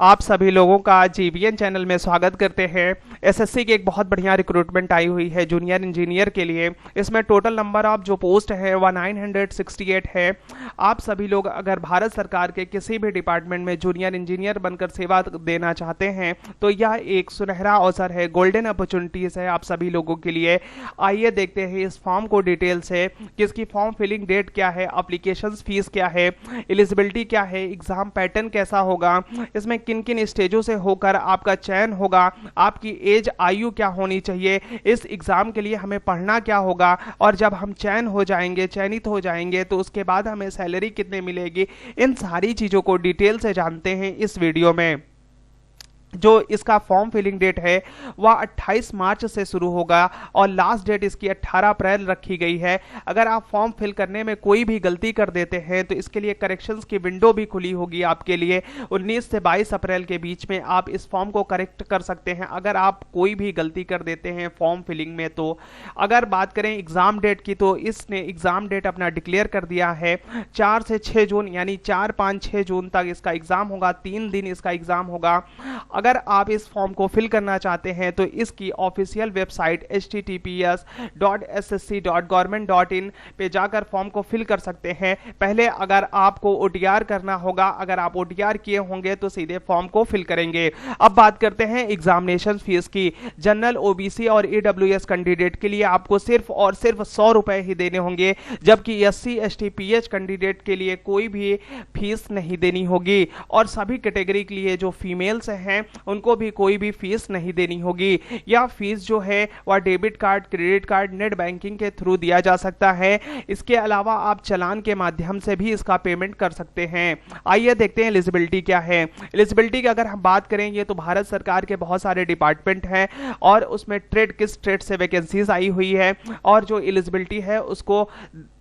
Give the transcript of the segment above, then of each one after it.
आप सभी लोगों का जीवीएन चैनल में स्वागत करते हैं। एसएससी की एक बहुत बढ़िया रिक्रूटमेंट आई हुई है जूनियर इंजीनियर के लिए। इसमें टोटल नंबर ऑफ जो पोस्ट है वह 968 है। आप सभी लोग अगर भारत सरकार के किसी भी डिपार्टमेंट में जूनियर इंजीनियर बनकर सेवा देना चाहते हैं तो यह एक सुनहरा अवसर है, गोल्डन अपॉर्चुनिटीज है आप सभी लोगों के लिए। आइए देखते हैं इस फॉर्म को डिटेल से कि इसकी फॉर्म फिलिंग डेट क्या है, एप्लीकेशन फीस क्या है, एलिजिबिलिटी क्या है, एग्जाम पैटर्न कैसा होगा, इसमें किन किन स्टेजों से होकर आपका चयन होगा, आपकी एज आयु क्या होनी चाहिए, इस एग्जाम के लिए हमें पढ़ना क्या होगा, और जब हम चयनित हो जाएंगे तो उसके बाद हमें सैलरी कितनी मिलेगी, इन सारी चीजों को डिटेल से जानते हैं इस वीडियो में। जो इसका फॉर्म फिलिंग डेट है वह 28 मार्च से शुरू होगा और लास्ट डेट इसकी 18 अप्रैल रखी गई है। अगर आप फॉर्म फिल करने में कोई भी गलती कर देते हैं तो इसके लिए करेक्शंस की विंडो भी खुली होगी आपके लिए। 19 से 22 अप्रैल के बीच में आप इस फॉर्म को करेक्ट कर सकते हैं अगर आप कोई भी गलती कर देते हैं फॉर्म फिलिंग में। तो अगर बात करें एग्जाम डेट की तो इसने एग्जाम डेट अपना डिक्लेयर कर दिया है 4 से 6 जून, यानी 4, 5, 6 जून तक इसका एग्जाम होगा। 3 दिन इसका एग्जाम होगा। अगर आप इस फॉर्म को फिल करना चाहते हैं तो इसकी ऑफिशियल वेबसाइट https://ssc.government.in पे जाकर फॉर्म को फिल कर सकते हैं। पहले अगर आपको ओटीआर करना होगा, अगर आप ओटीआर किए होंगे तो सीधे फॉर्म को फिल करेंगे। अब बात करते हैं एग्जामिनेशन फीस की। जनरल, ओबीसी और ईडब्ल्यूएस कैंडिडेट के लिए आपको सिर्फ और सिर्फ 100 रुपए ही देने होंगे, जबकि एससी, एसटी, पीएच कैंडिडेट के लिए कोई भी फीस नहीं देनी होगी और सभी कैटेगरी के लिए जो फीमेल्स हैं उनको भी कोई भी फीस नहीं देनी होगी। यह फीस जो है वह debit card, credit card, net banking के थ्रू दिया जा सकता है। इसके अलावा आप चालान के माध्यम से भी इसका पेमेंट कर सकते हैं। आइए देखते हैं एलिजिबिलिटी क्या है। एलिजिबिलिटी की अगर हम बात करेंगे तो भारत सरकार के बहुत सारे डिपार्टमेंट हैं और उसमें किस ट्रेड से वैकेंसीज आई हुई है और जो एलिजिबिलिटी है उसको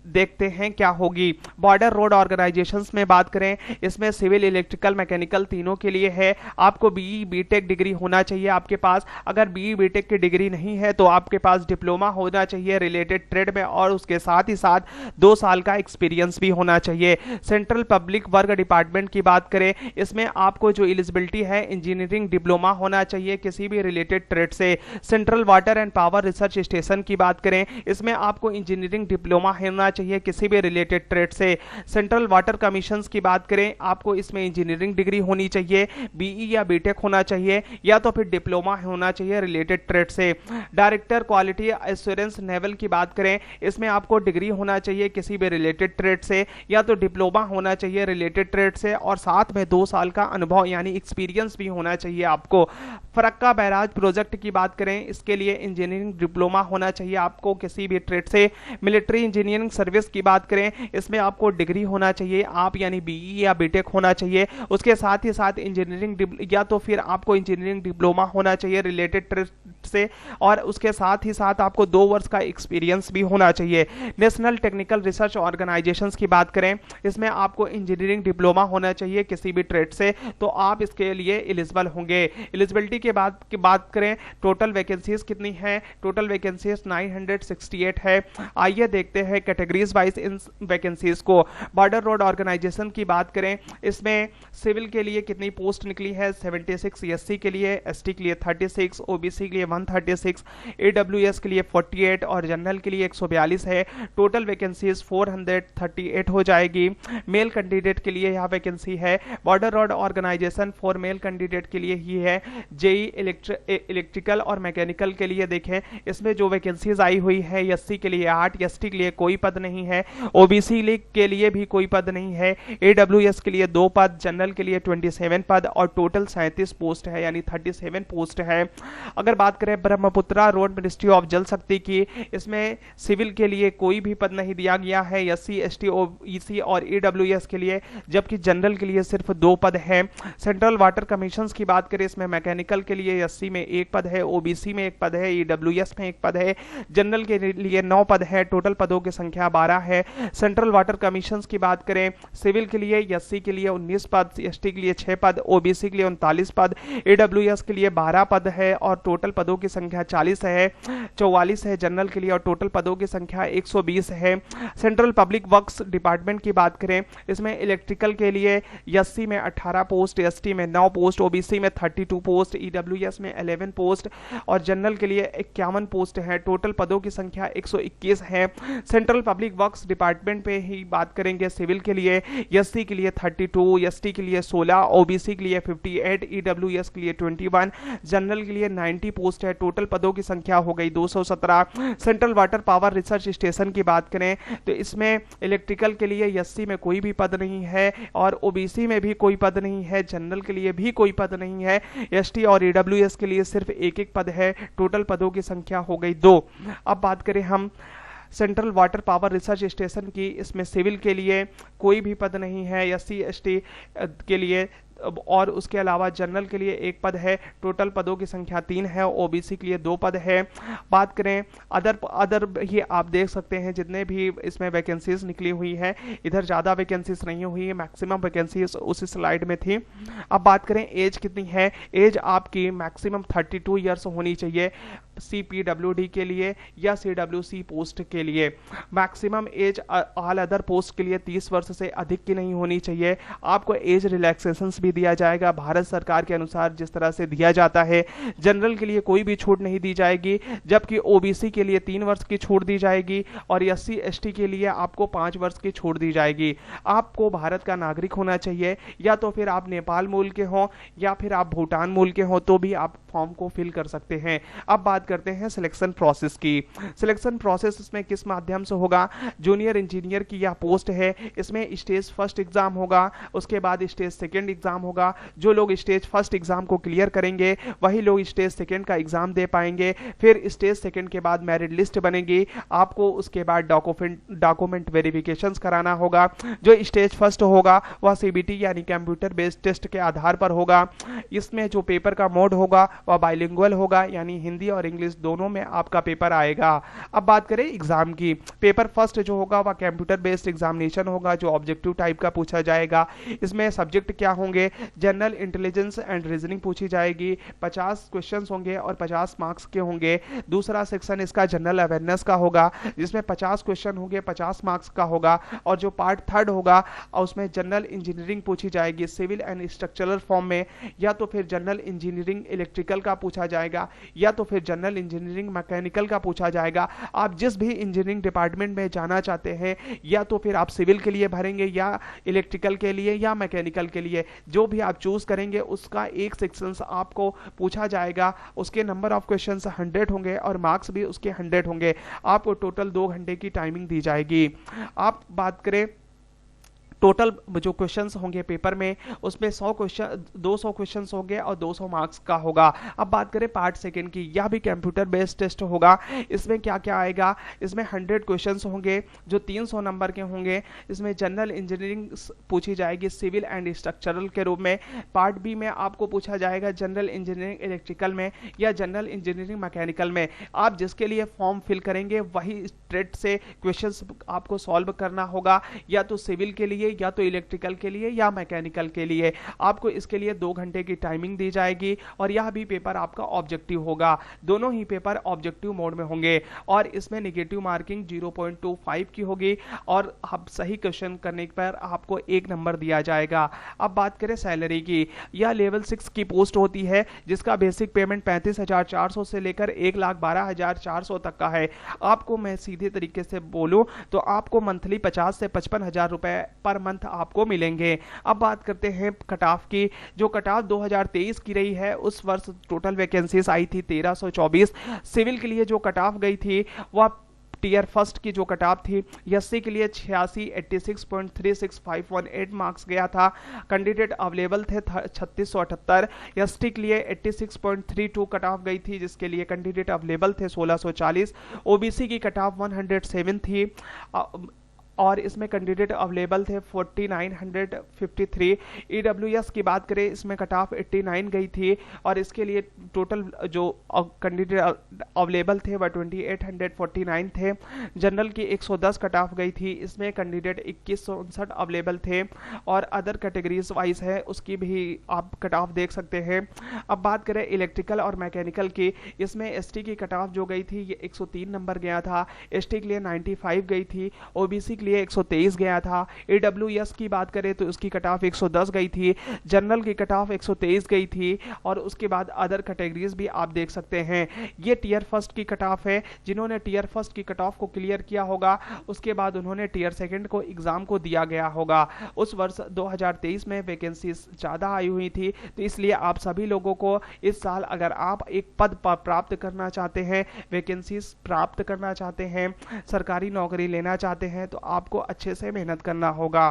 देखते हैं क्या होगी। बॉर्डर रोड ऑर्गेनाइजेशंस में बात करें, इसमें सिविल, इलेक्ट्रिकल, मैकेनिकल तीनों के लिए है। आपको बीई बीटेक डिग्री होना चाहिए आपके पास। अगर बीई बीटेक की डिग्री नहीं है तो आपके पास डिप्लोमा होना चाहिए रिलेटेड ट्रेड में और उसके साथ ही साथ 2 साल का एक्सपीरियंस भी होना चाहिए। सेंट्रल पब्लिक वर्क डिपार्टमेंट की बात करें, इसमें आपको जो एलिजिबिलिटी है इंजीनियरिंग डिप्लोमा होना चाहिए किसी भी रिलेटेड ट्रेड से। Central water and power research station की बात करें, इसमें आपको इंजीनियरिंग डिप्लोमा होना चाहिए किसी भी रिलेटेड ट्रेड से। सेंट्रल वाटर कमीशंस की बात करें, आपको इसमें इंजीनियरिंग डिग्री होनी चाहिए, बीई या बीटेक होना चाहिए या तो फिर डिप्लोमा होना चाहिए रिलेटेड ट्रेड से। डायरेक्टर क्वालिटी एश्योरेंस नेवल की बात करें, इसमें आपको डिग्री होना चाहिए किसी भी रिलेटेड ट्रेड से या तो डिप्लोमा होना चाहिए रिलेटेड ट्रेड से और साथ में 2 साल का अनुभव यानी एक्सपीरियंस भी होना चाहिए आपको। फरक्का बैराज प्रोजेक्ट की बात करें, इसके लिए इंजीनियरिंग डिप्लोमा होना चाहिए आपको किसी भी ट्रेड से। मिलिट्री इंजीनियरिंग सर्विस की बात करें, इसमें आपको डिग्री होना चाहिए आप यानी बीई या बीटेक होना चाहिए। उसके साथ ही साथ इंजीनियरिंग या तो फिर आपको इंजीनियरिंग डिप्लोमा होना चाहिए रिलेटेड ट्रेड से और उसके साथ ही साथ आपको 2 वर्ष का एक्सपीरियंस भी होना चाहिए। नेशनल टेक्निकल रिसर्च ऑर्गेनाइजेशंस की बात करें, इसमें आपको इंजीनियरिंग डिप्लोमा होना चाहिए किसी भी ट्रेड से, तो आप इसके लिए एलिजिबल होंगे। एलिजिबिलिटी के बात करें, टोटल वैकेंसीज कितनी है? टोटल वैकेंसीज 968 है। आइए देखते हैं कैटेगरीज वाइज इन वैकेंसीज को। बॉर्डर रोड ऑर्गेनाइजेशन की बात करें, इसमें सिविल के लिए कितनी पोस्ट निकली है? 76, एससी के लिए, एसटी के लिए 36, ओबीसी के लिए 136, ईडब्ल्यूएस के लिए 48 और जनरल के लिए 142 है। टोटल वैकेंसीज 438 हो जाएगी। मेल कैंडिडेट के लिए यह वैकेंसी है। Border road organisation for male candidate के लिए ही है। जेई इलेक्ट्रिकल और मैकेनिकल के लिए देखें, इसमें जो वैकेंसीज आई हुई है, एससी के लिए 8, एसटी के लिए कोई पद नहीं है, ओबीसी के लिए भी कोई पद नहीं है, ईडब्ल्यूएस के लिए 2 पद, जनरल के लिए 27 पद और टोटल 37 पोस्ट है यानी 37 पोस्ट है। अगर बात करें ब्रह्मपुत्रा रोड मिनिस्ट्री ऑफ जल शक्ति की, इसमें सिविल के लिए कोई भी पद नहीं दिया गया है एससी, एसटी, ओबीसी और ईडब्ल्यूएस के लिए, जबकि जनरल के लिए सिर्फ 2 पद है। सेंट्रल वाटर कमीशन की बात करें, इसमें मैकेनिकल के लिए एससी में 1 पद है, ओबीसी में 1 पद है, ईडब्ल्यूएस में 1 पद है, जनरल के लिए 9 पद है। टोटल पदों की संख्या 12 है। सेंट्रल वाटर कमीशन की बात करें, सिविल के लिए एससी के लिए 19 पद, एसटी के लिए 6 पद, ओबीसी के लिए 39 पद, ईडब्ल्यूएस के लिए 12 पद है और टोटल पदों पदों की संख्या 40 है, 44 है जनरल के लिए, और टोटल पदों की संख्या 120 है। सेंट्रल पब्लिक वर्क्स डिपार्टमेंट की बात करें, इसमें इलेक्ट्रिकल के लिए एससी में 18 पोस्ट, एसटी में 9 पोस्ट, ओबीसी में 32 पोस्ट, ईडब्ल्यूएस में 11 पोस्ट और जनरल के लिए 51 पोस्ट है। टोटल पदों की संख्या 121 है। सेंट्रल पब्लिक वर्क्स डिपार्टमेंट पे ही बात करेंगे, सिविल के लिए एससी के लिए 32, एसटी के लिए 16, ओबीसी के लिए 58, ईडब्ल्यूएस के लिए 21, जनरल के लिए 90 पोस्ट है। टोटल पदों की संख्या हो गई 217। Central water power research station की बात करें तो इसमें इलेक्ट्रिकल के लिए एससी में कोई भी पद नहीं है और ओबीसी में भी कोई पद नहीं है, जनरल के लिए भी कोई पद नहीं है, एसटी और ईडब्ल्यूएस के लिए सिर्फ एक एक पद है। टोटल पदों की संख्या हो गई 2। अब बात करें हम central water power research station की, इसमें सिविल के लिए कोई भी पद नहीं है, एससी एसटी के लिए और उसके अलावा जनरल के लिए एक पद है। टोटल पदों की संख्या 3 है। ओबीसी के लिए 2 पद है। बात करें अदर ही आप देख सकते हैं जितने भी इसमें वैकेंसीज निकली हुई है, इधर ज़्यादा वैकेंसीज नहीं हुई है, मैक्सिमम वैकेंसीज उसी स्लाइड में थी। अब बात करें एज कितनी है, एज आपकी मैक्सिमम 32 ईयर्स होनी चाहिए CPWD के लिए या CWC पोस्ट के लिए। Maximum age all other post के लिए 30 वर्ष से अधिक की नहीं होनी चाहिए। आपको एज रिलैक्सेशंस भी दिया जाएगा भारत सरकार के अनुसार जिस तरह से दिया जाता है। जनरल के लिए कोई भी छूट नहीं दी जाएगी, जबकि ओबीसी के लिए 3 वर्ष की छूट दी जाएगी और एससी एसटी के लिए आपको 5 वर्ष की छूट दी जाएगी। आपको भारत का नागरिक होना चाहिए, या तो फिर आप नेपाल मूल के हों या फिर आप भूटान मूल के हों, तो भी आप फॉर्म को फिल कर सकते हैं। अब बात करते हैं सिलेक्शन प्रोसेस की। सिलेक्शन प्रोसेस इसमें किस माध्यम से होगा, जूनियर इंजीनियर की यह पोस्ट है, इसमें स्टेज फर्स्ट एग्जाम होगा, उसके बाद स्टेज सेकेंड एग्जाम होगा। जो लोग स्टेज फर्स्ट एग्जाम को क्लियर करेंगे वही लोग स्टेज सेकेंड का एग्जाम दे पाएंगे। फिर स्टेज सेकेंड के बाद मेरिट लिस्ट बनेगी, आपको उसके बाद डॉक्यूमेंट वेरिफिकेशंस कराना होगा। जो स्टेज फर्स्ट होगा वह सीबीटी यानी कंप्यूटर बेस्ड टेस्ट के आधार पर होगा। इसमें जो पेपर का मोड होगा वह बाइलिंगुअल होगा, यानी हिंदी और इंग्लिश दोनों में आपका पेपर आएगा। अब बात करें एग्जाम की, पेपर फर्स्ट जो होगा वह कंप्यूटर बेस्ड एग्जामिनेशन होगा जो ऑब्जेक्टिव टाइप का पूछा जाएगा। इसमें सब्जेक्ट क्या होंगे, जनरल इंटेलिजेंस एंड रीजनिंग पूछी जाएगी, 50 क्वेश्चंस होंगे और 50 मार्क्स के होंगे। दूसरा सेक्शन इसका जनरल अवेयरनेस का होगा जिसमें 50 क्वेश्चन होंगे, 50 मार्क्स का होगा। और जो पार्ट थर्ड होगा उसमें जनरल इंजीनियरिंग पूछी जाएगी सिविल एंड स्ट्रक्चरल फॉर्म में, या तो फिर जनरल इंजीनियरिंग इलेक्ट्रिकल का पूछा जाएगा या तो फिर जनरल इंजीनियरिंग मैकेनिकल का पूछा जाएगा। आप जिस भी इंजीनियरिंग डिपार्टमेंट में जाना चाहते हैं, या तो फिर आप सिविल के लिए भरेंगे या इलेक्ट्रिकल के लिए या मैकेनिकल के लिए, जो भी आप चूज करेंगे उसका एक सेक्शन आपको पूछा जाएगा। उसके नंबर ऑफ क्वेश्चंस 100 होंगे और मार्क्स भी उसके 100 होंगे। आपको टोटल 2 घंटे की टाइमिंग दी जाएगी। आप बात करें टोटल जो क्वेश्चंस होंगे पेपर में उसमें 200 क्वेश्चंस होंगे और 200 मार्क्स का होगा। अब बात करें पार्ट सेकंड की, यह भी कंप्यूटर बेस्ड टेस्ट होगा। इसमें क्या क्या आएगा, इसमें 100 क्वेश्चंस होंगे जो 300 नंबर के होंगे। इसमें जनरल इंजीनियरिंग पूछी जाएगी सिविल एंड स्ट्रक्चरल के रूप में। पार्ट बी में आपको पूछा जाएगा जनरल इंजीनियरिंग इलेक्ट्रिकल में या जनरल इंजीनियरिंग मैकेनिकल में। आप जिसके लिए फॉर्म फिल करेंगे वही स्ट्रेट से क्वेश्चंस आपको सॉल्व करना होगा, या तो सिविल के लिए या तो इलेक्ट्रिकल के लिए या मैकेनिकल के लिए। आपको इसके लिए 2 घंटे की टाइमिंग दी जाएगी और यह भी पेपर आपका ऑब्जेक्टिव होगा। दोनों ही पेपर ऑब्जेक्टिव मोड में होंगे और इसमें नेगेटिव मार्किंग 0.25 की होगी और आप सही क्वेश्चन करने पर आपको 1 नंबर दिया जाएगा। अब बात करें सैलरी की, यह लेवल 6 की पोस्ट होती है जिसका बेसिक पेमेंट 35,400 से लेकर 1,12,400 तक का है। आपको मैं सीधे तरीके से बोलूं तो आपको मंथली 50 से 55,000 रुपए पर मंथ आपको मिलेंगे। अब बात करते हैं कट ऑफ की, जो कट ऑफ 2023 की रही है। उस वर्ष टोटल वैकेंसीज आई थी 1324। सिविल के लिए जो कट ऑफ गई थी वह टीयर फर्स्ट की जो कट ऑफ थी, एससी के लिए 86.36518 मार्क्स गया था। कैंडिडेट अवेलेबल थे 3678। एसटी के लिए 86.32 कट ऑफ गई थी जिसके लिए कैंडिडेट अवेलेबल थे 1640। ओबीसी की कट ऑफ 107 थी। और इसमें कैंडिडेट अवेलेबल थे 4953। ईडब्ल्यूएस की बात करें, इसमें कट ऑफ 89 गई थी और इसके लिए टोटल जो कैंडिडेट अवेलेबल थे वह 2849 थे। जनरल की 110 कट ऑफ गई थी, इसमें कैंडिडेट 2159 अवेलेबल थे और अदर कैटेगरीज वाइज है उसकी भी आप कट ऑफ देख सकते हैं। अब बात करें इलेक्ट्रिकल और मैकेनिकल की, इसमें एसटी की कट ऑफ जो गई थी ये 103 नंबर गया था, एसटी के लिए 95 गई थी, ओबीसी के लिए 123 गया था। ईडब्ल्यूएस की बात करें तो उसकी कट ऑफ 110 गई थी, जनरल की कट ऑफ 123 गई थी और उसके बाद अदर कैटेगरीज भी आप देख सकते हैं। ये टीयर फर्स्ट की कट ऑफ है, जिन्होंने टीयर फर्स्ट की कट ऑफ को क्लियर किया होगा उसके बाद उन्होंने टीयर सेकंड को एग्जाम को दिया गया होगा। उस वर्ष 2023 में वैकेंसी ज़्यादा आई हुई थी, तो इसलिए आप सभी लोगों को इस साल अगर आप एक पद प्राप्त करना चाहते हैं, वैकेंसीज प्राप्त करना चाहते हैं, सरकारी नौकरी लेना चाहते हैं, तो आपको अच्छे से मेहनत करना होगा।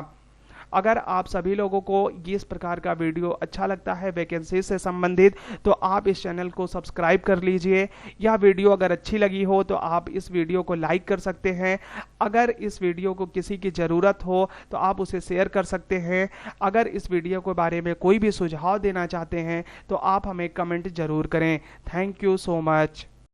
अगर आप सभी लोगों को इस प्रकार का वीडियो अच्छा लगता है वैकेंसी से संबंधित, तो आप इस चैनल को सब्सक्राइब कर लीजिए। यह वीडियो अगर अच्छी लगी हो तो आप इस वीडियो को लाइक कर सकते हैं। अगर इस वीडियो को किसी की ज़रूरत हो तो आप उसे शेयर कर सकते हैं। अगर इस वीडियो के बारे में कोई भी सुझाव देना चाहते हैं तो आप हमें कमेंट ज़रूर करें। Thank you so much.